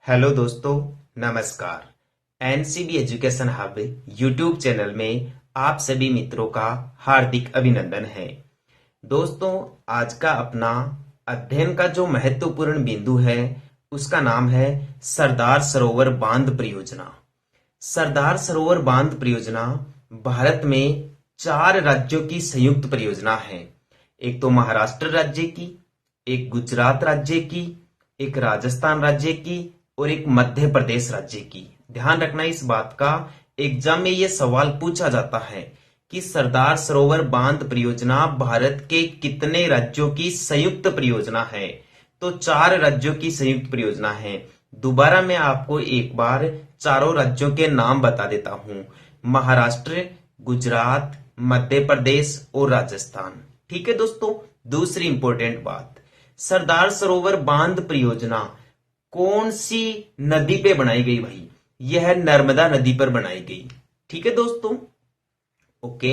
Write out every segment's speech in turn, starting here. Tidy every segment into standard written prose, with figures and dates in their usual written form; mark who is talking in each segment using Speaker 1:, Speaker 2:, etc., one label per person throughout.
Speaker 1: Hello दोस्तों, नमस्कार। NCB education hub YouTube channel में आप सभी मित्रों का हार्दिक अभिनंदन है। दोस्तों, आज का अपना अध्ययन का जो महत्वपूर्ण बिंदु है उसका नाम है सरदार सरोवर बांध परियोजना। सरदार सरोवर बांध परियोजना भारत में 4 राज्यों की संयुक्त परियोजना है। एक तो महाराष्ट्र राज्य की, एक गुजरात राज्य की, एक राजस्थान राज्य की और एक मध्य प्रदेश राज्य की। ध्यान रखना इस बात का, एग्जाम में यह सवाल पूछा जाता है कि सरदार सरोवर बांध परियोजना भारत के कितने राज्यों की संयुक्त परियोजना है। तो 4 राज्यों की संयुक्त परियोजना है। दोबारा मैं आपको एक बार चारों राज्यों के नाम बता देता हूं। महाराष्ट्र, गुजरात, मध्य प्रदेश और राजस्थान। ठीक है दोस्तों। दूसरी इंपॉर्टेंट बात, सरदार सरोवर बांध परियोजना कौन सी नदी पे बनाई गई भाई? यह नर्मदा नदी पर बनाई गई। ठीक है दोस्तों। ओके।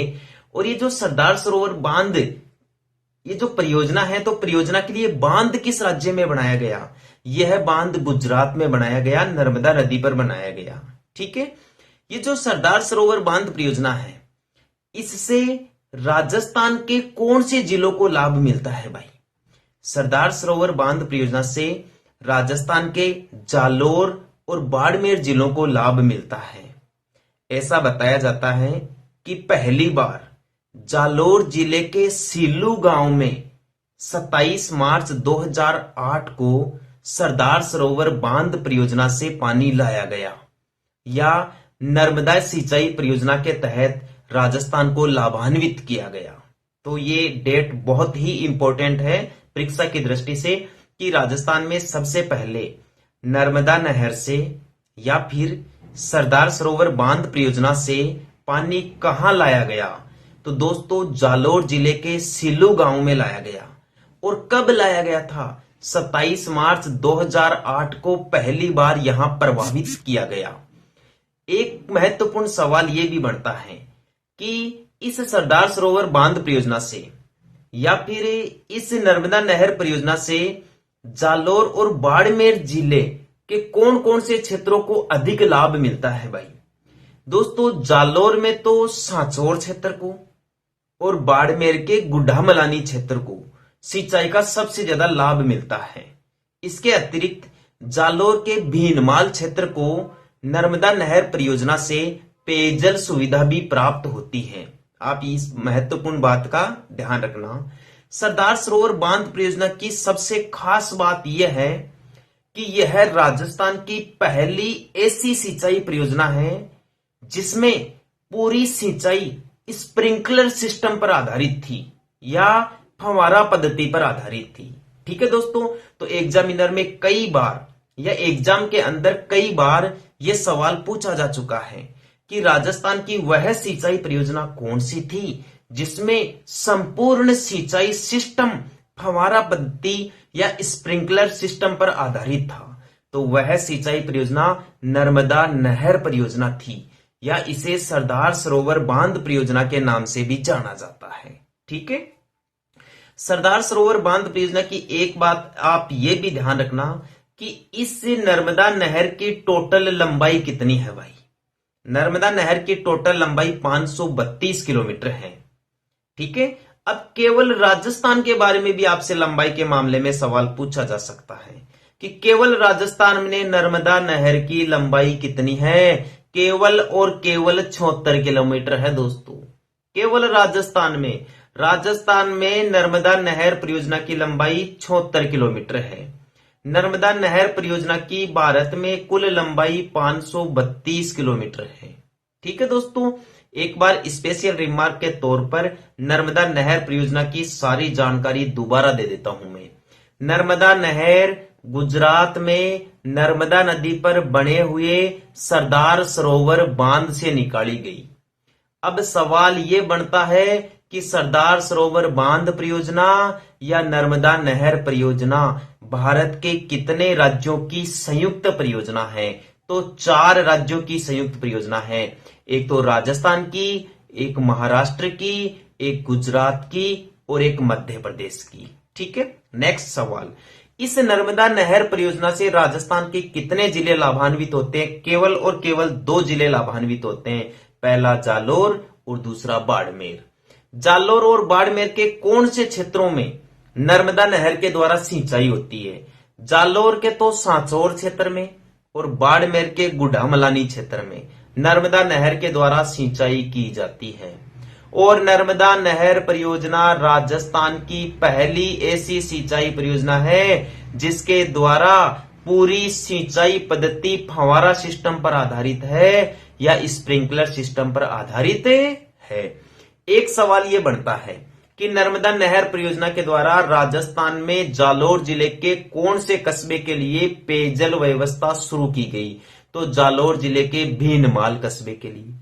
Speaker 1: और ये जो सरदार सरोवर बांध, ये जो परियोजना है, तो परियोजना के लिए बांध किस राज्य में बनाया गया? यह बांध गुजरात में बनाया गया, नर्मदा नदी पर बनाया गया। ठीक है। ये जो सरदार सरोवर बांध परियोजना है, इससे राजस्थान के कौन से जिलों को लाभ मिलता है भाई? सरदार सरोवर बांध परियोजना से राजस्थान के जालोर और बाड़मेर जिलों को लाभ मिलता है। ऐसा बताया जाता है कि पहली बार जालोर जिले के सिल्लू गांव में 27 मार्च 2008 को सरदार सरोवर बांध परियोजना से पानी लाया गया, या नर्मदा सिंचाई परियोजना के तहत राजस्थान को लाभान्वित किया गया। तो ये डेट बहुत ही इंपॉर्टेंट है परीक्षा की दृष्टि से कि राजस्थान में सबसे पहले नर्मदा नहर से या फिर सरदार सरोवर बांध परियोजना से पानी कहां लाया गया? तो दोस्तों, जालोर जिले के सिल्लू गांव में लाया गया। और कब लाया गया था? 27 मार्च 2008 को पहली बार यहां प्रभावित किया गया। एक महत्वपूर्ण सवाल यह भी बनता है कि इस सरदार सरोवर बांध परियोजना से या फिर इस नर्मदा नहर परियोजना से जालोर और बाड़मेर जिले के कौन कौन से क्षेत्रों को अधिक लाभ मिलता है भाई? दोस्तों, जालोर में तो सांचौर क्षेत्र को और बाड़मेर के गुड्ढामलानी क्षेत्र को सिंचाई का सबसे ज्यादा लाभ मिलता है। इसके अतिरिक्त जालोर के भीनमाल क्षेत्र को नर्मदा नहर परियोजना से पेयजल सुविधा भी प्राप्त होती है। आप इस महत्वपूर्ण बात का ध्यान रखना। सरदार सरोवर बांध परियोजना की सबसे खास बात यह है कि यह राजस्थान की पहली ऐसी सिंचाई परियोजना है जिसमें पूरी सिंचाई स्प्रिंकलर सिस्टम पर आधारित थी या फव्वारा पद्धति पर आधारित थी। ठीक है दोस्तों। तो एग्जामिनर में कई बार या एग्जाम के अंदर कई बार यह सवाल पूछा जा चुका है कि राजस्थान की वह सिंचाई परियोजना कौन सी थी जिसमें संपूर्ण सिंचाई सिस्टम फव्वारा पद्धति या स्प्रिंकलर सिस्टम पर आधारित था। तो वह सिंचाई परियोजना नर्मदा नहर परियोजना थी, या इसे सरदार सरोवर बांध परियोजना के नाम से भी जाना जाता है। ठीक है। सरदार सरोवर बांध परियोजना की एक बात आप ये भी ध्यान रखना कि इस नर्मदा नहर की टोटल लंबाई कितनी है भाई? नर्मदा नहर की टोटल लंबाई 532 किलोमीटर है। ठीक है। अब केवल राजस्थान के बारे में भी आपसे लंबाई के मामले में सवाल पूछा जा सकता है कि केवल राजस्थान में नर्मदा नहर की लंबाई कितनी है? केवल और केवल 76 किलोमीटर है दोस्तों। केवल राजस्थान में नर्मदा नहर परियोजना की लंबाई 76 किलोमीटर है। नर्मदा नहर परियोजना की भारत में कुल लंबाई 532 किलोमीटर है। ठीक है दोस्तों। एक बार स्पेशल रिमार्क के तौर पर नर्मदा नहर परियोजना की सारी जानकारी दोबारा दे देता हूं मैं। नर्मदा नहर गुजरात में नर्मदा नदी पर बने हुए सरदार सरोवर बांध से निकाली गई। अब सवाल ये बनता है कि सरदार सरोवर बांध परियोजना या नर्मदा नहर परियोजना भारत के कितने राज्यों की संयुक्त परियोजना है? तो 4 राज्यों की संयुक्त परियोजना है। एक तो राजस्थान की, एक महाराष्ट्र की, एक गुजरात की और एक मध्य प्रदेश की। ठीक है। नेक्स्ट सवाल, इस नर्मदा नहर परियोजना से राजस्थान के कितने जिले लाभान्वित होते हैं? केवल और केवल 2 जिले लाभान्वित होते हैं। पहला जालोर और दूसरा बाड़मेर। जालोर और बाड़मेर के कौन से क्षेत्रों में नर्मदा नहर के द्वारा सिंचाई होती है? जालोर के तो सांचौर क्षेत्र में और बाड़मेर के गुढ़ामलानी क्षेत्र में नर्मदा नहर के द्वारा सिंचाई की जाती है। और नर्मदा नहर परियोजना राजस्थान की पहली ऐसी सिंचाई परियोजना है जिसके द्वारा पूरी सिंचाई पद्धति फव्वारा सिस्टम पर आधारित है या स्प्रिंकलर सिस्टम पर आधारित है। एक सवाल यह बनता है कि नर्मदा नहर परियोजना के द्वारा राजस्थान में जालोर जिले के कौन से कस्बे के लिए पेयजल व्यवस्था शुरू की गई? तो जालोर जिले के भीनमाल कस्बे के लिए।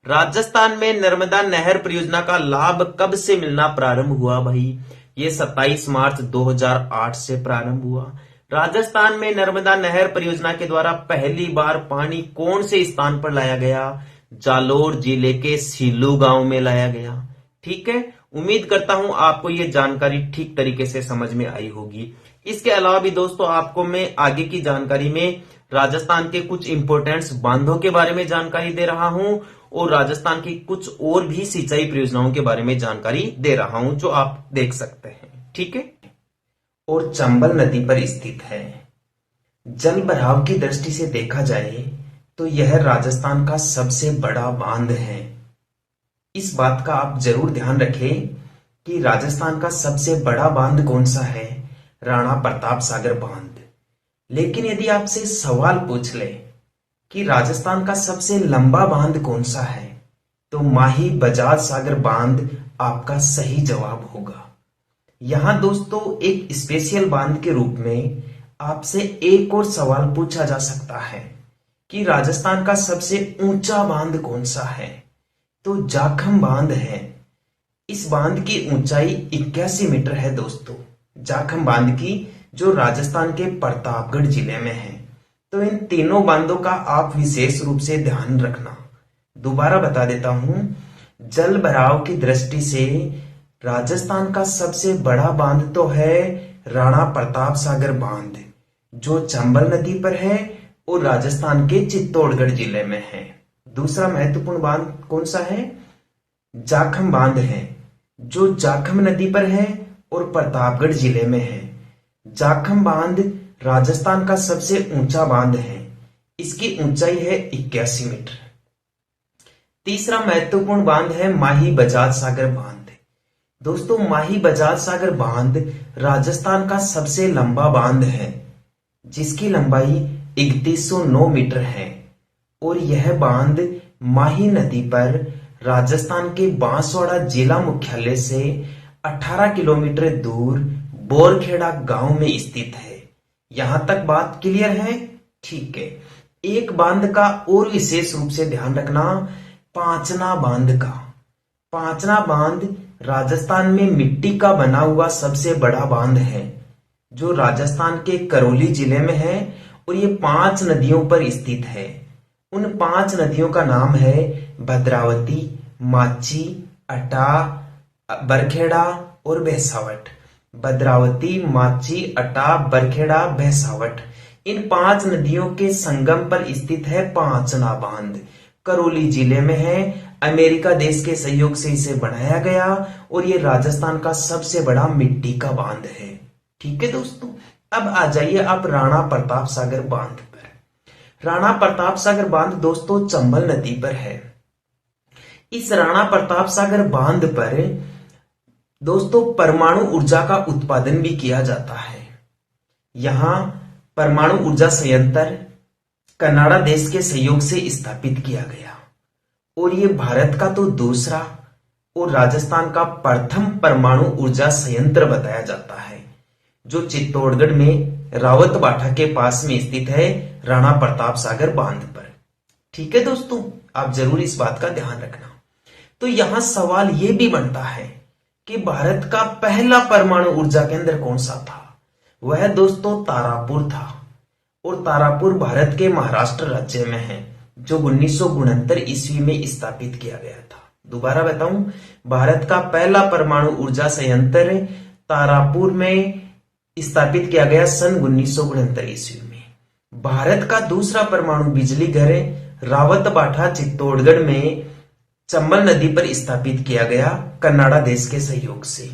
Speaker 1: राजस्थान में नर्मदा नहर परियोजना का लाभ कब से मिलना प्रारंभ हुआ भाई? ये 27 मार्च 2008 से प्रारंभ हुआ। राजस्थान में नर्मदा नहर परियोजना के द्वारा पहली बार पानी कौन से स्थान पर लाया गया? जालोर जिले के सीलू गांव में लाया गया। ठीक है, उम्मीद करता हूं आपको ये जानकारी ठीक तरीके से समझ में आई होगी। इसके अलावा भी दोस्तों आपको मैं आगे की जानकारी में राजस्थान के कुछ इंपोर्टेंट बांधों के बारे में जानकारी दे रहा हूं और राजस्थान की कुछ और भी सिंचाई परियोजनाओं के बारे में जानकारी दे रहा हूं जो आप देख सकते हैं। ठीक है, और चंबल नदी पर स्थित है। जल भराव की दृष्टि से देखा जाए तो यह राजस्थान का सबसे बड़ा बांध है। इस बात का आप जरूर ध्यान रखें कि राजस्थान का सबसे बड़ा बांध कौन सा है? राणा प्रताप सागर बांध। लेकिन यदि आपसे सवाल पूछ ले कि राजस्थान का सबसे लंबा बांध कौन सा है, तो माही बजाज सागर बांध आपका सही जवाब होगा। यहां दोस्तों एक स्पेशल बांध के रूप में आपसे एक और सवाल पूछा जा सकता है कि राजस्थान का सबसे ऊंचा बांध कौन सा है? तो जाखम बांध है। इस बांध की ऊंचाई 81 मीटर है दोस्तों, जाखम बांध की, जो राजस्थान के प्रतापगढ़ जिले में है। तो इन तीनों बांधों का आप विशेष रूप से ध्यान रखना। दोबारा बता देता हूं, जल भराव की दृष्टि से राजस्थान का सबसे बड़ा बांध तो है राणा प्रताप सागर बांध, जो चंबल नदी पर है और राजस्थान के चित्तौड़गढ़ जिले में है। दूसरा महत्वपूर्ण बांध कौन सा है? जाखम बांध है, जो जाखम नदी पर है और प्रतापगढ़ जिले में है। जाखम बांध राजस्थान का सबसे ऊंचा बांध है, इसकी ऊंचाई है 81 मीटर। तीसरा महत्वपूर्ण बांध है माही बजाज सागर बांध। दोस्तों माही बजाज सागर बांध राजस्थान का सबसे लंबा बांध है, जिसकी लंबाई 3109 मीटर है और यह बांध माही नदी पर राजस्थान के बांसवाड़ा जिला मुख्यालय से 18 किलोमीटर दूर बोरखेड़ा गांव में स्थित है। यहां तक बात क्लियर है? ठीक है। एक बांध का और विशेष रूप से ध्यान रखना, पांचना बांध का। पांचना बांध राजस्थान में मिट्टी का बना हुआ सबसे बड़ा बांध है, जो राजस्थान के करौली जिले में है और ये 5 नदियों पर स्थित है। उन 5 नदियों का नाम है भद्रावती, माची, अटा, बरखेड़ा और भैंसावट। भद्रावती, माची, अटा, बरखेड़ा, भैंसावट, इन 5 नदियों के संगम पर स्थित है पांचना बांध। करौली जिले में है। अमेरिका देश के सहयोग से इसे बनाया गया और ये राजस्थान का सबसे बड़ा मिट्टी का बांध है। ठीक है दोस्तों, अब आ जाइए आप राणा प्रताप सागर बांध पर। राणा प्रताप सागर बांध दोस्तों चंबल नदी पर है। इस राणा प्रताप सागर बांध पर दोस्तों परमाणु ऊर्जा का उत्पादन भी किया जाता है। यहां परमाणु ऊर्जा संयंत्र कनाडा देश के सहयोग से स्थापित किया गया और ये भारत का तो दूसरा और राजस्थान का प्रथम परमाणु ऊर्जा संयंत्र बताया जाता है, जो चित्तौड़गढ़ में रावतबाठा के पास में स्थित है, राणा प्रताप सागर बांध पर। ठीक है दोस्तों, आप जरूर इस बात का ध्यान रखना। तो यहां सवाल यह भी बनता है कि भारत का पहला परमाणु ऊर्जा केंद्र कौन सा था? वह दोस्तों तारापुर था और तारापुर भारत के महाराष्ट्र राज्य में है, जो 1969 ईस्वी में स्थापित किया गया था। दोबारा बताऊं, भारत का पहला परमाणु ऊर्जा संयंत्र तारापुर में स्थापित किया गया सन 1969 ईस्वी में। भारत का दूसरा परमाणु बिजली घर रावतबाठा चित्तौड़गढ़ में चंबल नदी पर स्थापित किया गया कनाडा देश के सहयोग से।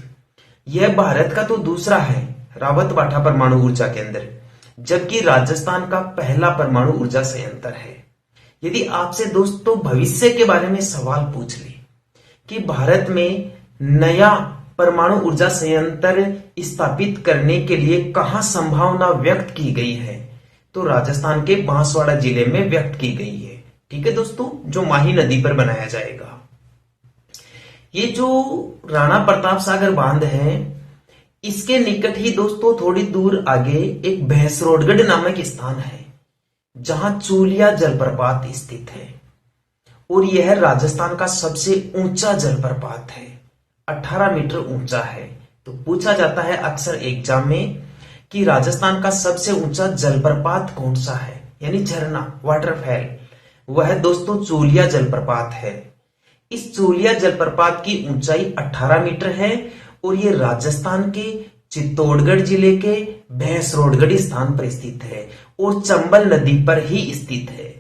Speaker 1: यह भारत का तो दूसरा है रावतबाठा परमाणु ऊर्जा केंद्र, जबकि राजस्थान का पहला परमाणु ऊर्जा संयंत्र है। यदि आपसे दोस्तों भविष्य के बारे में सवाल पूछ ले कि भारत में नया परमाणु ऊर्जा संयंत्र स्थापित करने के लिए कहां संभावना व्यक्त की गई है, तो राजस्थान के बांसवाड़ा जिले में व्यक्त की गई है। ठीक है दोस्तों, जो माही नदी पर बनाया जाएगा। ये जो राणा प्रताप सागर बांध है, इसके निकट ही दोस्तों थोड़ी दूर आगे एक भैंसरोडगढ़ नामक स्थान है जहां चूलिया जलप्रपात स्थित है और यह राजस्थान का सबसे ऊंचा जलप्रपात है, 18 मीटर ऊंचा है। तो पूछा जाता है अक्सर एग्जाम में कि राजस्थान का सबसे ऊंचा जलप्रपात कौन सा है, यानी झरना वाटरफॉल, वह दोस्तों चूलिया जलप्रपात है। इस चूलिया जलप्रपात की ऊंचाई 18 मीटर है और ये राजस्थान के चित्तौड़गढ़ जिले के भैंसरोडगढ़ स्थान पर स्थित है और चंबल नदी पर ही स्थित है।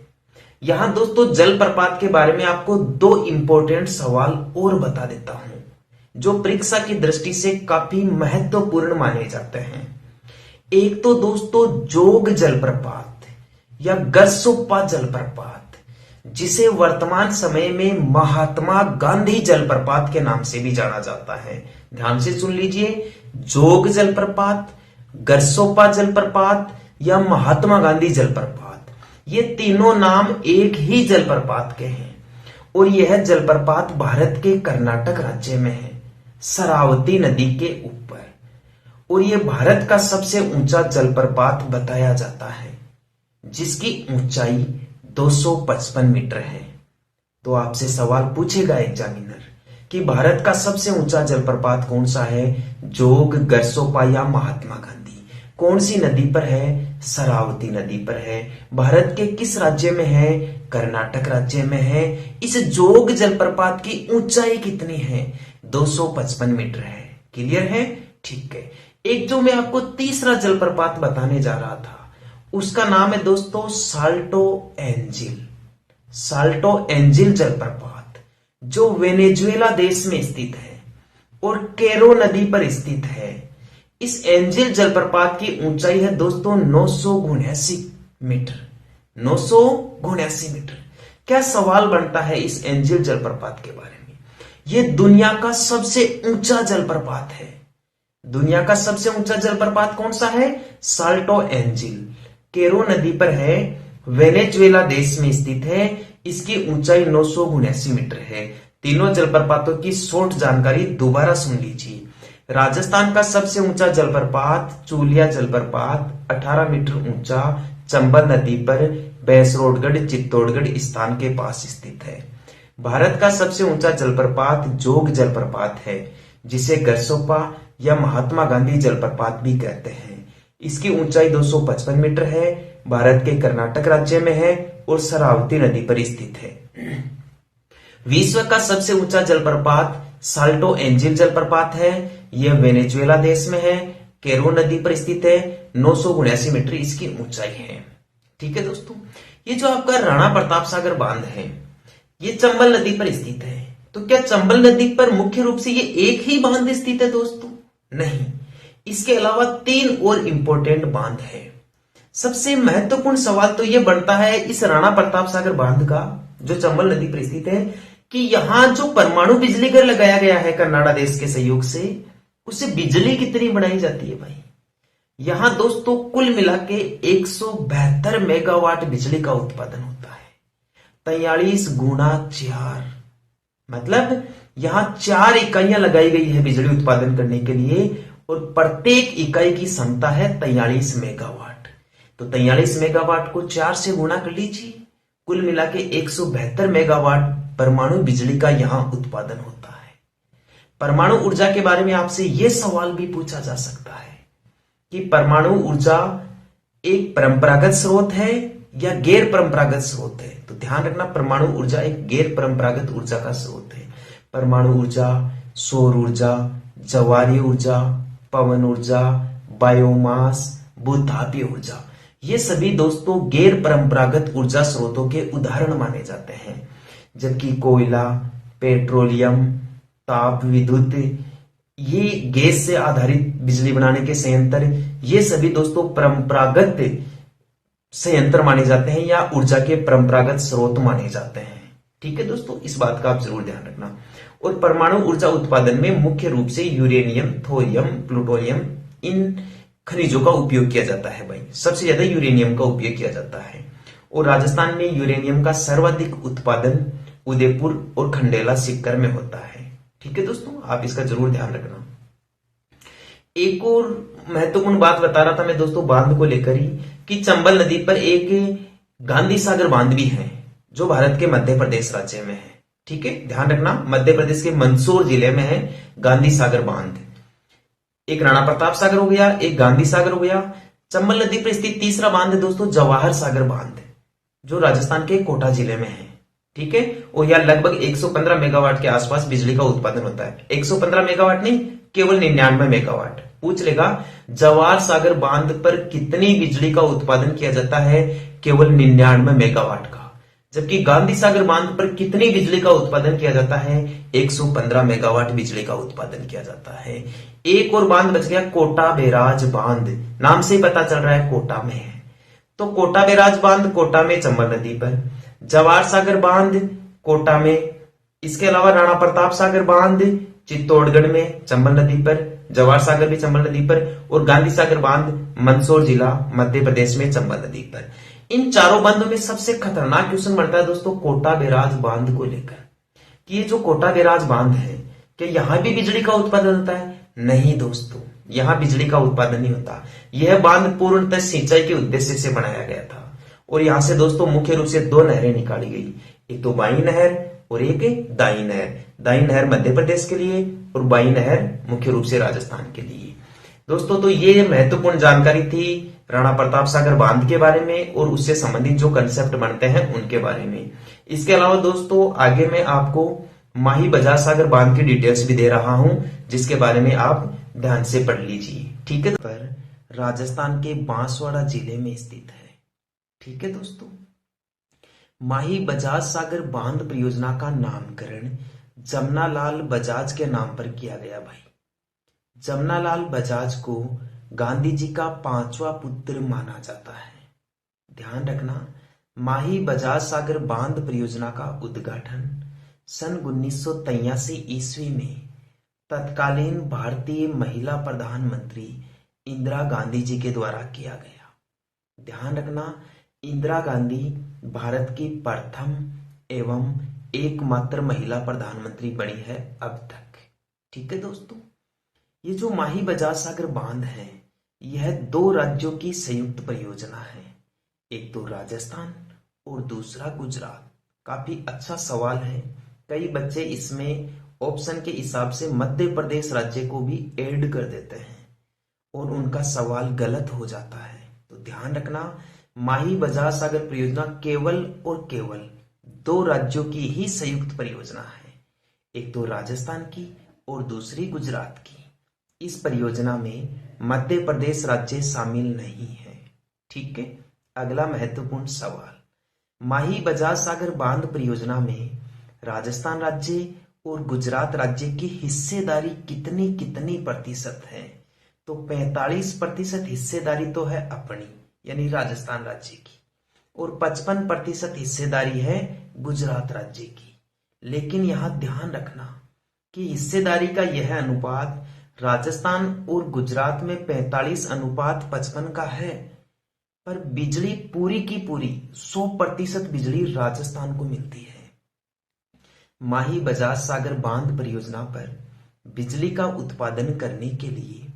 Speaker 1: यहां दोस्तों जलप्रपात के बारे में आपको 2 इंपॉर्टेंट सवाल और बता देता हूं जो परीक्षा की दृष्टि से काफी महत्वपूर्ण माने जाते हैं। एक तो दोस्तों जोग जलप्रपात या गरसोप्पा जलप्रपात, जिसे वर्तमान समय में महात्मा गांधी जलप्रपात के नाम से भी जाना जाता है। ध्यान से सुन लीजिए, जोग जलप्रपात, गरसोप्पा जलप्रपात या महात्मा गांधी जलप्रपात, ये तीनों नाम एक ही जलप्रपात के हैं और यह जलप्रपात भारत के कर्नाटक राज्य में है, शरावती नदी के ऊपर, और यह भारत का सबसे ऊंचा जलप्रपात बताया जाता है जिसकी ऊंचाई 255 मीटर है। तो आपसे सवाल पूछेगा एग्जामिनर कि भारत का सबसे ऊंचा जलप्रपात कौन सा है, जोग, गरसोप्पा या महात्मा गांधी, कौन सी नदी पर है, शरावती नदी पर है, भारत के किस राज्य में है, कर्नाटक राज्य में है। इस जोग जलप्रपात की ऊंचाई कितनी है, 255 मीटर है। क्लियर है? ठीक है। एक जो मैं आपको तीसरा जलप्रपात बताने जा रहा था उसका नाम है दोस्तों साल्टो एंजिल। साल्टो एंजिल जलप्रपात जो वेनेजुएला देश में स्थित है और कैरो नदी पर स्थित है। इस एंजिल जलप्रपात की ऊंचाई है दोस्तों 979 मीटर। 979 मीटर। क्या सवाल बनता है इस एंजिल जलप्रपात के बारे में? यह दुनिया का सबसे ऊंचा जलप्रपात है। दुनिया का सबसे ऊंचा जलप्रपात कौन सा है? साल्टो एंजिल, कैरो नदी पर है, वेनेजुएला देश में स्थित है। इसकी ऊंचाई 979 मीटर है। तीनों जलप्रपातों की शॉर्ट जानकारी दोबारा सुन लीजिए। राजस्थान का सबसे ऊंचा जलप्रपात चूलिया जलप्रपात 18 मीटर ऊंचा, चंबल नदी पर भैंसरोडगढ़ चित्तौड़गढ़ स्थान के पास स्थित है। भारत का सबसे ऊंचा जलप्रपात जोग जलप्रपात है जिसे गरसोप्पा या महात्मा गांधी जलप्रपात भी कहते हैं। इसकी ऊंचाई 255 मीटर है, भारत के कर्नाटक राज्य में है और शरावती नदी पर स्थित है। विश्व का सबसे ऊंचा जलप्रपात साल्टो एंजिल जलप्रपात है। यह वेनेजुएला देश में है, कैरो नदी पर स्थित है, 979 मीटर इसकी ऊंचाई है। ठीक है दोस्तों, ये जो आपका राणा प्रताप सागर बांध है ये चंबल नदी पर स्थित है। तो क्या चंबल नदी पर मुख्य रूप से ये एक ही बांध स्थित है दोस्तों? नहीं, इसके अलावा 3 और इंपॉर्टेंट बांध है। सबसे महत्वपूर्ण सवाल तो यह बनता है इस राणा प्रताप सागर बांध का जो चंबल नदी पर स्थित है कि यहां जो परमाणु बिजली घर लगाया गया है कनाडा देश के सहयोग से, उससे बिजली कितनी बनाई जाती है भाई? यहां दोस्तों कुल मिला के 172 मेगावाट बिजली का उत्पादन होता है। 43 गुणा 4, मतलब यहां 4 इकाइयां लगाई गई है बिजली उत्पादन करने के लिए और प्रत्येक इकाई की क्षमता है 43 मेगावाट। तो 43 मेगावाट को 4 से गुणा कर लीजिए, कुल मिला के 172 मेगावाट परमाणु बिजली का यहां उत्पादन होता है। परमाणु ऊर्जा के बारे में आपसे यह सवाल भी पूछा जा सकता है कि परमाणु ऊर्जा एक परंपरागत स्रोत है या गैर परंपरागत स्रोत है। तो ध्यान रखना, परमाणु ऊर्जा एक गैर परंपरागत ऊर्जा का स्रोत है। परमाणु ऊर्जा, सौर ऊर्जा, ज्वारीय ऊर्जा, पवन ऊर्जा, बायोमास, भूतापीय ऊर्जा, ये सभी दोस्तों गैर परंपरागत ऊर्जा स्रोतों के उदाहरण माने जाते हैं। जबकि कोयला, पेट्रोलियम, ताप विद्युत, ये गैस से आधारित बिजली बनाने के संयंत्र, ये सभी दोस्तों परंपरागत संयंत्र माने जाते हैं या ऊर्जा के परंपरागत स्रोत माने जाते हैं। ठीक है दोस्तों, इस बात का आप जरूर ध्यान रखना। और परमाणु ऊर्जा उत्पादन में मुख्य रूप से यूरेनियम, थोरियम, प्लूटोनियम, इन खनिजों का उपयोग किया जाता है भाई। सबसे ज्यादा यूरेनियम का उपयोग किया जाता है और राजस्थान में यूरेनियम का सर्वाधिक उत्पादन उदयपुर और खंडेला सीकर में होता है। ठीक है दोस्तों, आप इसका जरूर ध्यान रखना। एक और महत्वपूर्ण बात बता रहा था मैं दोस्तों बांध को लेकर ही, कि चंबल नदी पर एक गांधी सागर बांध भी है जो भारत के मध्य प्रदेश राज्य में है। ठीक है, ध्यान रखना, मध्य प्रदेश के मंदसौर जिले में है गांधी सागर बांध। एक राणा प्रताप सागर हो गया, एक गांधी सागर हो गया। चंबल नदी पर स्थित तीसरा बांध है दोस्तों जवाहर सागर बांध, जो राजस्थान के कोटा जिले में है। ठीक है, और यह लगभग 115 मेगावाट के आसपास बिजली का उत्पादन होता है। 115 मेगावाट नहीं, केवल 99 मेगावाट। पूछ लेगा जवाहर सागर बांध पर कितनी बिजली का उत्पादन किया जाता है, केवल 99 मेगावाट का। जबकि गांधी सागर बांध पर कितनी बिजली का उत्पादन किया जाता है, 115 मेगावाट बिजली का उत्पादन किया जाता है। एक और बांध बच गया कोटा बैराज बांध, नाम से ही पता चल रहा है कोटा में है। तो कोटा बैराज बांध कोटा में चंबल नदी पर, जवाहर सागर बांध कोटा में, इसके अलावा राणा प्रताप सागर बांध चित्तौड़गढ़ में चंबल नदी पर, जवाहर सागर भी चंबल नदी पर, और गांधी सागर बांध मंदसौर जिला मध्य प्रदेश में चंबल नदी पर। इन चारों बांधों में सबसे खतरनाक क्वेश्चन बनता है दोस्तों कोटा बैराज बांध को लेकर, कि ये जो कोटा बैराज बांध है क्या यहां भी बिजली का उत्पादन होता है? नहीं दोस्तों, यहां बिजली का उत्पादन नहीं होता। यह बांध पूर्णतः सिंचाई के उद्देश्य से बनाया गया था और यहां से दोस्तों मुख्य रूप से दो नहरें निकाली गई, एक तो बाई नहर और एक दाई नहर। दाई नहर मध्य प्रदेश के लिए और बाई नहर मुख्य रूप से राजस्थान के लिए। दोस्तों तो ये महत्वपूर्ण जानकारी थी राणा प्रताप सागर बांध के बारे में और उससे संबंधित जो कंसेप्ट बनते हैं उनके बारे में। इसके अलावा दोस्तों आगे मैं आपको माही बजाज सागर बांध की डिटेल्स भी दे रहा हूं, जिसके बारे में आप ध्यान से पढ़ लीजिए। ठीक है, पर राजस्थान के बांसवाड़ा जिले में स्थित है। ठीक है दोस्तों, माही बजाज सागर बांध परियोजना का नामकरण जमनालाल बजाज के नाम पर किया गया भाई। जमनालाल बजाज को गांधी जी का 5वां पुत्र माना जाता है। ध्यान रखना, माही बजाज सागर बांध परियोजना का उद्घाटन सन 1983 ईस्वी में तत्कालीन भारतीय महिला प्रधानमंत्री इंदिरा गांधी जी के द्वारा किया गया। ध्यान रखना, इंदिरा गांधी भारत की प्रथम एवं एकमात्र महिला प्रधानमंत्री बनी है अब तक। ठीक है दोस्तों, ये जो माही बजाज सागर बांध है यह 2 राज्यों की संयुक्त परियोजना है, एक तो राजस्थान और दूसरा गुजरात। काफी अच्छा सवाल है, कई बच्चे इसमें ऑप्शन के हिसाब से मध्य प्रदेश राज्य को भी ऐड कर देते हैं और उनका सवाल गलत हो जाता है। तो ध्यान रखना, माही बजाज सागर परियोजना केवल और केवल 2 राज्यों की ही संयुक्त परियोजना है, एक तो राजस्थान की और दूसरी गुजरात की। इस परियोजना में मध्य प्रदेश राज्य शामिल नहीं है। ठीक है, अगला महत्वपूर्ण सवाल, माही बजाज सागर बांध परियोजना में राजस्थान राज्य और गुजरात राज्य की हिस्सेदारी कितनी कितनी प्रतिशत है? तो 45% हिस्सेदारी तो है अपनी यानी राजस्थान राज्य की और 55% हिस्सेदारी है गुजरात राज्य की। लेकिन यहां ध्यान रखना कि हिस्सेदारी का यह अनुपात राजस्थान और गुजरात में 45:55 का है, पर बिजली पूरी की पूरी 100% बिजली राजस्थान को मिलती है। माही बजाज सागर बांध परियोजना पर बिजली का उत्पादन करने के लिए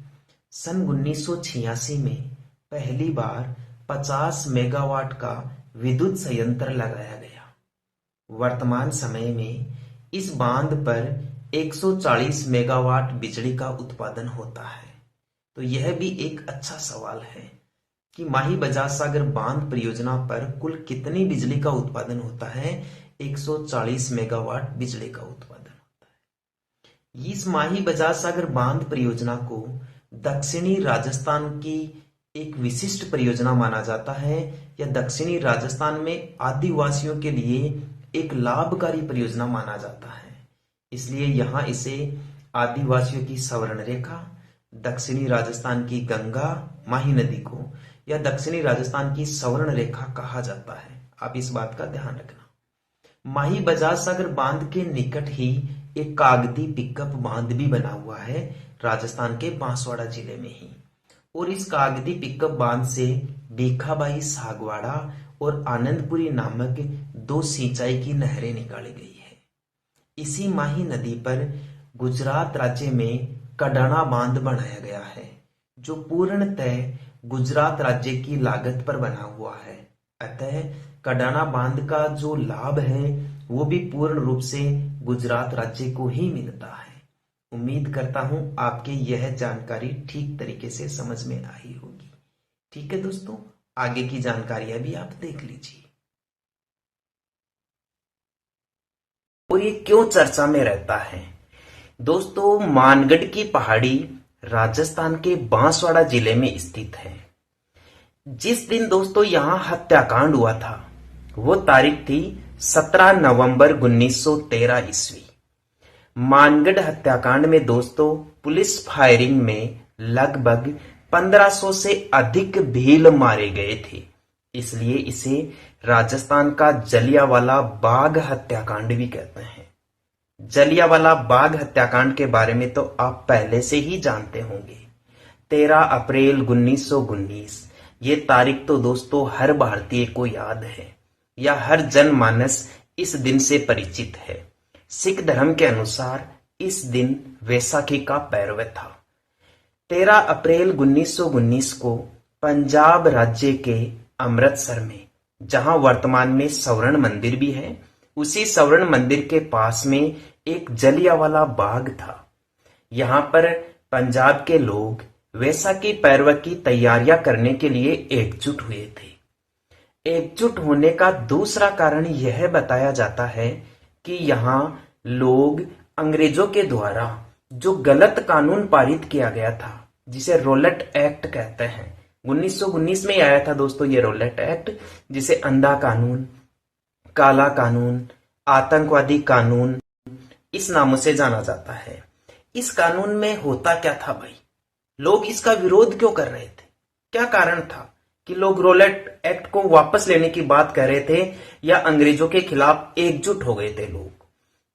Speaker 1: सन 1986 में पहली बार 50 मेगावाट का विद्युत संयंत्र लगाया गया। वर्तमान समय में इस बांध पर 140 मेगावाट बिजली का उत्पादन होता है। तो यह भी एक अच्छा सवाल है कि माही बजाज सागर बांध परियोजना पर कुल कितनी बिजली का उत्पादन होता है? 140 मेगावाट बिजली का उत्पादन होता है। इस माही बजाज सागर बांध परियोजना को दक्षिणी राजस्थान की एक विशिष्ट परियोजना माना जाता है। यह दक्षिणी राजस्थान में आदिवासियों के लिए एक लाभकारी परियोजना माना जाता है, इसलिए यहाँ इसे आदिवासियों की सवर्ण रेखा, दक्षिणी राजस्थान की गंगा माही नदी को या दक्षिणी राजस्थान की सवर्ण रेखा कहा जाता है। आप इस बात का ध्यान रखना। माही बजाज सागर बांध के निकट ही एक कागती पिकअप बांध भी बना हुआ है, राजस्थान के बांसवाड़ा जिले में ही। और इस कागती पिकअप बांध से भीखाबाई सागवाड़ा और आनंदपुरी नामक दो सिंचाई की नहरें निकाली गई है। इसी माही नदी पर गुजरात राज्य में कडाना बांध बनाया गया है, जो पूर्णतः गुजरात राज्य की लागत पर बना हुआ है। अतः कडाना बांध का जो लाभ है वो भी पूर्ण रूप से गुजरात राज्य को ही मिलता है। उम्मीद करता हूं आपके यह जानकारी ठीक तरीके से समझ में आई होगी। ठीक है दोस्तों, आगे की जानकारियां भी आप देख लीजिए। और ये क्यों चर्चा में रहता है दोस्तों? मानगढ़ की पहाड़ी राजस्थान के बांसवाड़ा जिले में स्थित है। जिस दिन दोस्तों यहां हत्याकांड हुआ था वो तारीख थी 17 नवंबर 1913 ईस्वी। मानगढ़ हत्याकांड में दोस्तों पुलिस फायरिंग में लगभग 1500 से अधिक भील मारे गए थे, इसलिए इसे राजस्थान का जलियांवाला बाग हत्याकांड भी कहते हैं। जलियांवाला बाग हत्याकांड के बारे में तो आप पहले से ही जानते होंगे। 13 अप्रैल 1919 ये तारीख तो दोस्तों हर भारतीय को याद है या हर जनमानस इस दिन से परिचित है। सिख धर्म के अनुसार इस दिन वैसाखी का पर्व था। 13 अप्रैल 1919 को पंजाब राज्य के अमृतसर में, जहां वर्तमान में स्वर्ण मंदिर भी है, उसी स्वर्ण मंदिर के पास में एक जलियांवाला बाग था। यहां पर पंजाब के लोग वैसाखी पर्व की तैयारियां करने के लिए एकजुट हुए थे। एकजुट होने का दूसरा कारण यह बताया जाता है कि यहाँ लोग अंग्रेजों के द्वारा जो गलत कानून पारित किया गया था, जिसे रोलेट एक्ट कहते हैं, 1919 में ही आया था दोस्तों ये रोलेट एक्ट, जिसे अंधा कानून, काला कानून, आतंकवादी कानून इस नामों से जाना जाता है। इस कानून में होता क्या था भाई? लोग इसका विरोध क्यों कर रहे थे? क्या कारण था कि लोग रोलेट एक्ट को वापस लेने की बात कर रहे थे या अंग्रेजों के खिलाफ एकजुट हो गए थे लोग?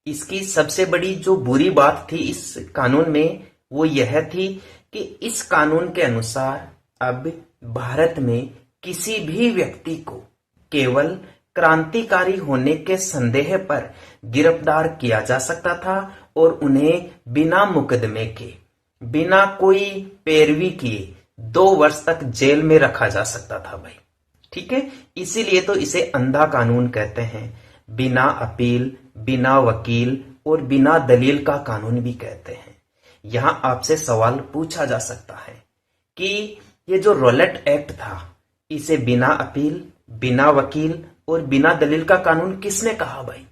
Speaker 1: इसकी सबसे बड़ी जो बुरी बात थी इस कानून में वो यह थी कि इस कानून के अनुसार अब भारत में किसी भी व्यक्ति को केवल क्रांतिकारी होने के संदेह पर गिरफ्तार किया जा सकता था और उन्हें बिना मुकदमे के, बिना कोई पैरवी किए 2 वर्ष तक जेल में रखा जा सकता था भाई। ठीक है, इसीलिए तो इसे अंधा कानून कहते हैं। बिना अपील, बिना वकील और बिना दलील का कानून भी कहते हैं। यहां आपसे सवाल पूछा जा सकता है कि ये जो रोलेट एक्ट था, इसे बिना अपील, बिना वकील और बिना दलील का कानून किसने कहा भाई?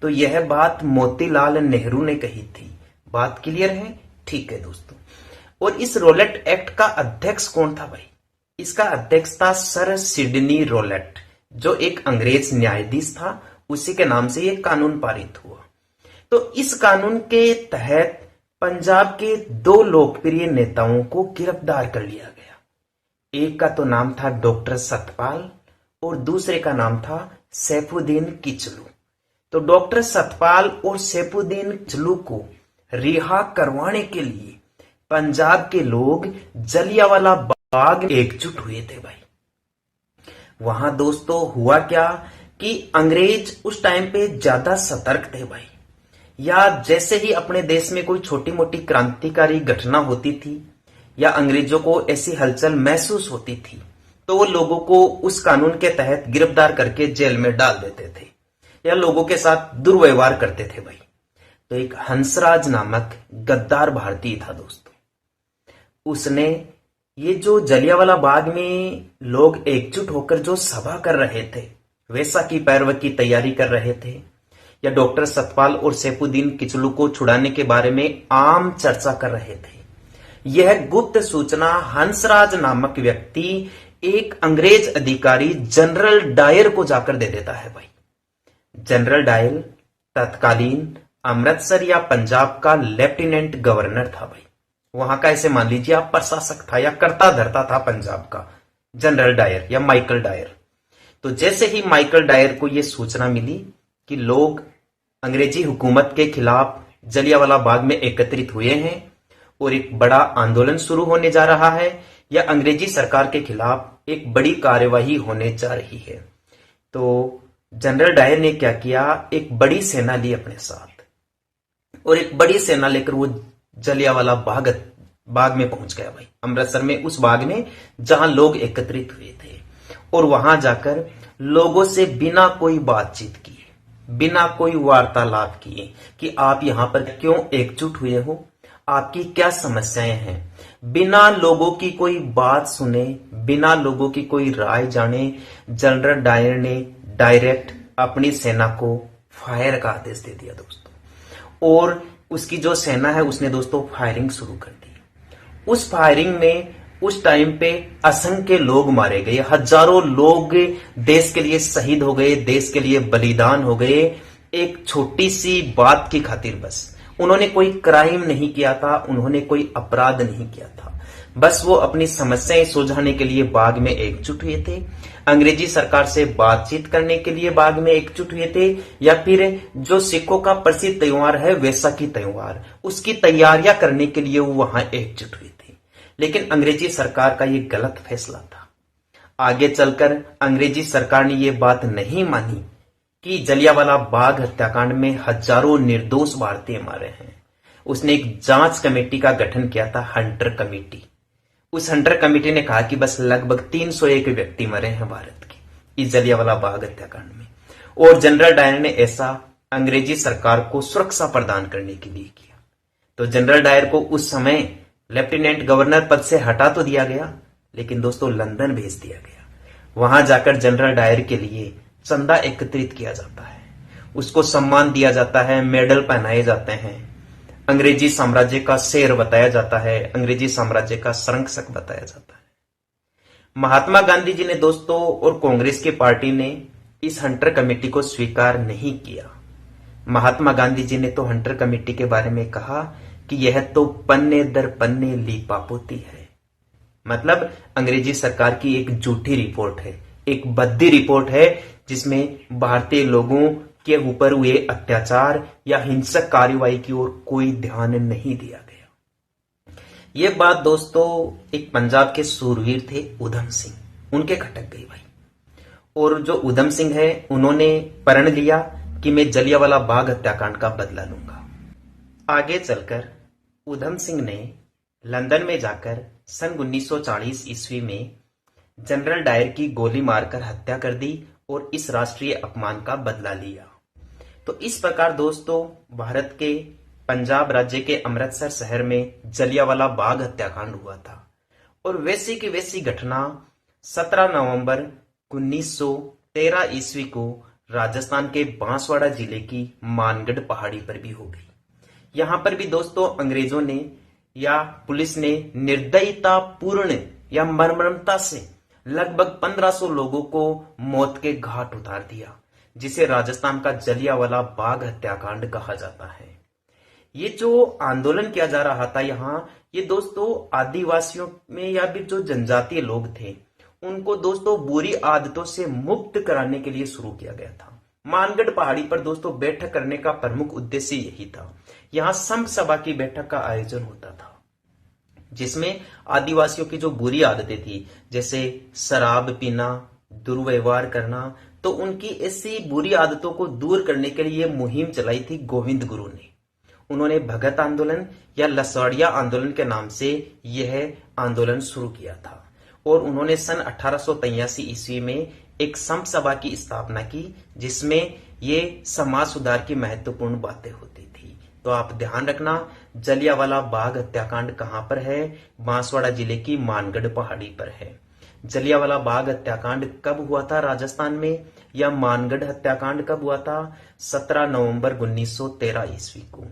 Speaker 1: तो यह बात मोतीलाल नेहरू ने कही थी। बात क्लियर है? ठीक है दोस्तों। और इस रोलेट एक्ट का अध्यक्ष कौन था भाई? इसका अध्यक्ष था सर सिडनी रोलेट, जो एक अंग्रेज न्यायाधीश था। उसी के नाम से यह कानून पारित हुआ। तो इस कानून के तहत पंजाब के 2 लोकप्रिय नेताओं को गिरफ्तार कर लिया गया। एक का तो नाम था डॉक्टर सतपाल और दूसरे का नाम था सैफुद्दीन किचलू। तो डॉक्टर सतपाल और सैफुद्दीन किचलू को रिहा करवाने के लिए पंजाब के लोग जलियांवाला बाग एकजुट हुए थे भाई। वहां दोस्तों हुआ क्या कि अंग्रेज उस टाइम पे ज्यादा सतर्क थे भाई। या जैसे ही अपने देश में कोई छोटी मोटी क्रांतिकारी घटना होती थी या अंग्रेजों को ऐसी हलचल महसूस होती थी, तो वो लोगों को उस कानून के तहत गिरफ्तार करके जेल में डाल देते थे या लोगों के साथ दुर्व्यवहार करते थे भाई। तो एक हंसराज नामक गद्दार भारतीय था दोस्तों, उसने ये जो जलियांवाला बाग में लोग एकजुट होकर जो सभा कर रहे थे, वैसाखी पर्व की तैयारी कर रहे थे, या डॉक्टर सतपाल और सैफुद्दीन किचलू को छुड़ाने के बारे में आम चर्चा कर रहे थे, यह गुप्त सूचना हंसराज नामक व्यक्ति एक अंग्रेज अधिकारी जनरल डायर को जाकर दे देता है भाई। जनरल डायर तत्कालीन अमृतसर या पंजाब का लेफ्टिनेंट गवर्नर था भाई। वहां का ऐसे मान लीजिए आप प्रशासक था या कर्ता धर्ता था पंजाब का, जनरल डायर या माइकल डायर। तो जैसे ही माइकल डायर को यह सूचना मिली कि लोग अंग्रेजी हुकूमत के खिलाफ जलियांवाला बाग में एकत्रित हुए हैं और एक बड़ा आंदोलन शुरू होने जा रहा है या अंग्रेजी सरकार के खिलाफ एक बड़ी कार्यवाही होने जा रही है, तो जनरल डायर ने क्या किया, एक बड़ी सेना ली अपने साथ और एक बड़ी सेना लेकर वो जलियांवाला बाग में पहुंच गया भाई, अमृतसर में, उस बाग में जहां लोग एकत्रित हुए थे। और वहां जाकर लोगों से बिना कोई बातचीत किए, बिना कोई वार्तालाप किए कि आप यहां पर क्यों एकजुट हुए हो, आपकी क्या समस्याएं हैं, बिना लोगों की कोई बात सुने, बिना लोगों की कोई राय जाने, जनरल डायर ने डायरेक्ट अपनी सेना को फायर का आदेश दे दिया दोस्तों। और उसकी जो सेना है उसने दोस्तों फायरिंग शुरू कर दी। उस फायरिंग में उस टाइम पे असंख्य लोग मारे गए, हजारों लोग देश के लिए शहीद हो गए, देश के लिए बलिदान हो गए, एक छोटी सी बात की खातिर। बस उन्होंने कोई क्राइम नहीं किया था, उन्होंने कोई अपराध नहीं किया था, बस वो अपनी समस्याएं सुलझाने के लिए बाग में एकजुट हुए थे, अंग्रेजी सरकार से बातचीत करने के लिए बाग में एकजुट हुए थे, या फिर जो सिखों का प्रसिद्ध त्योहार है वैसाखी त्योहार, उसकी तैयारियां करने के लिए वो वहां एकजुट हुए थे। लेकिन अंग्रेजी सरकार का ये गलत फैसला था। आगे चलकर अंग्रेजी सरकार ने ये बात नहीं मानी कि जलियांवाला बाग हत्याकांड में हजारों निर्दोष भारतीय मारे हैं। उसने एक जांच कमेटी का गठन किया था, हंटर कमेटी। उस हंटर कमेटी ने कहा कि बस लगभग 301 व्यक्ति मरे हैं भारत के इस जलियांवाला बाग हत्याकांड में। और जनरल डायर ने ऐसा अंग्रेजी सरकार को सुरक्षा प्रदान करने के लिए किया। तो जनरल डायर को उस समय लेफ्टिनेंट गवर्नर पद से हटा तो दिया गया, लेकिन दोस्तों लंदन भेज दिया गया। वहां जाकर जनरल डायर के लिए चंदा एकत्रित किया जाता है, उसको सम्मान दिया जाता है, मेडल पहनाए जाते हैं, अंग्रेजी साम्राज्य का शेर बताया जाता है, अंग्रेजी साम्राज्य का संरक्षक बताया जाता है। महात्मा गांधी जी ने दोस्तों और कांग्रेस की पार्टी ने इस हंटर कमेटी को स्वीकार नहीं किया। महात्मा गांधी जी ने तो हंटर कमेटी के बारे में कहा कि यह तो पन्ने दर पन्ने लीपापोती है, मतलब अंग्रेजी सरकार की एक झूठी रिपोर्ट है, एक भद्दी रिपोर्ट है, जिसमें भारतीय लोगों के ऊपर हुए अत्याचार या हिंसक कार्रवाई की ओर कोई ध्यान नहीं दिया गया। यह बात दोस्तों एक पंजाब के सूरवीर थे उधम सिंह, उनके खटक गई भाई। और जो उधम सिंह है उन्होंने प्रण लिया कि मैं जलियांवाला बाग हत्याकांड का बदला लूंगा। आगे चलकर उधम सिंह ने लंदन में जाकर सन 1940 ईस्वी में जनरल डायर की गोली मारकर हत्या कर दी और इस राष्ट्रीय अपमान का बदला लिया। तो इस प्रकार दोस्तों भारत के पंजाब राज्य के अमृतसर शहर में जलियांवाला बाग हत्याकांड हुआ था। और वैसी की वैसी घटना 17 नवंबर 1913 ईस्वी को राजस्थान के बांसवाड़ा जिले की मानगढ़ पहाड़ी पर भी हो गई। यहां पर भी दोस्तों अंग्रेजों ने या पुलिस ने निर्दयता पूर्ण या मर्मरता से लगभग 1500 लोगों को मौत के घाट उतार दिया, जिसे राजस्थान का जलियांवाला बाग हत्याकांड कहा जाता है। ये जो आंदोलन किया जा रहा था यहाँ, ये दोस्तों आदिवासियों में या फिर जो जनजातीय लोग थे उनको दोस्तों बुरी आदतों से मुक्त कराने के लिए शुरू किया गया था। मानगढ़ पहाड़ी पर दोस्तों बैठक करने का प्रमुख उद्देश्य यही था। यहाँ संघ सभा की बैठक का आयोजन होता था, जिसमें आदिवासियों की जो बुरी आदतें थी, जैसे शराब पीना, दुर्व्यवहार करना, तो उनकी ऐसी बुरी आदतों को दूर करने के लिए मुहिम चलाई थी गोविंद गुरु ने। उन्होंने भगत आंदोलन या लसवाड़िया आंदोलन के नाम से यह आंदोलन शुरू किया था। और उन्होंने सन 1883 ईस्वी में एक संघ सभा की स्थापना की, जिसमें ये समाज सुधार की महत्वपूर्ण बातें होती थी। तो आप ध्यान रखना, जलियांवाला बाग हत्याकांड कहां पर है? बांसवाड़ा जिले की मानगढ़ पहाड़ी पर है। जलियांवाला बाग हत्याकांड कब हुआ था राजस्थान में, या मानगढ़ हत्याकांड कब हुआ था? 17 नवंबर 1913 ईस्वी को।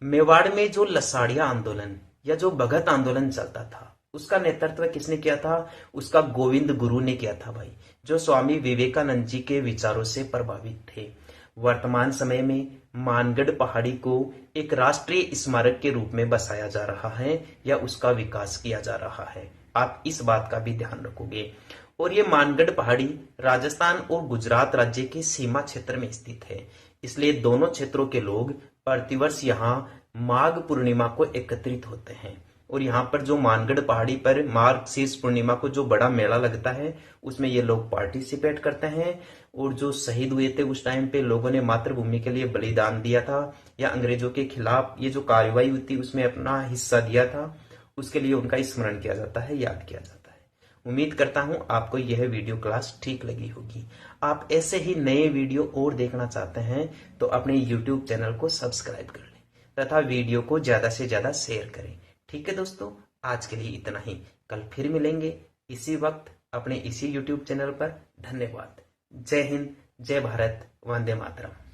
Speaker 1: मेवाड़ में जो लसाड़िया आंदोलन या जो भगत आंदोलन चलता था उसका नेतृत्व किसने किया था? उसका गोविंद गुरु ने किया था भाई, जो स्वामी विवेकानंद जी के विचारों से प्रभावित थे। वर्तमान समय में मानगढ़ पहाड़ी को एक राष्ट्रीय स्मारक के रूप में बसाया जा रहा है या उसका विकास किया जा रहा है। आप इस बात का भी ध्यान रखोगे। और ये मानगढ़ पहाड़ी राजस्थान और गुजरात राज्य के सीमा क्षेत्र में स्थित है, इसलिए दोनों क्षेत्रों के लोग प्रतिवर्ष यहाँ माघ पूर्णिमा को एकत्रित होते हैं। और यहाँ पर जो मानगढ़ पहाड़ी पर माघ शीर्ष पूर्णिमा को जो बड़ा मेला लगता है उसमें ये लोग पार्टिसिपेट करते हैं। और जो शहीद हुए थे उस टाइम पे लोगों ने मातृभूमि के लिए बलिदान दिया था या अंग्रेजों के खिलाफ ये जो कार्रवाई हुई थी उसमें अपना हिस्सा दिया था, उसके लिए उनका स्मरण किया जाता है, याद किया जाता है। उम्मीद करता हूं आपको यह वीडियो क्लास ठीक लगी होगी। आप ऐसे ही नए वीडियो और देखना चाहते हैं तो अपने YouTube चैनल को सब्सक्राइब कर लें तथा वीडियो को ज्यादा से ज्यादा शेयर करें। ठीक है दोस्तों, आज के लिए इतना ही। कल फिर मिलेंगे इसी वक्त अपने इसी YouTube चैनल पर। धन्यवाद। जय हिंद, जय भारत, वंदे मातरम।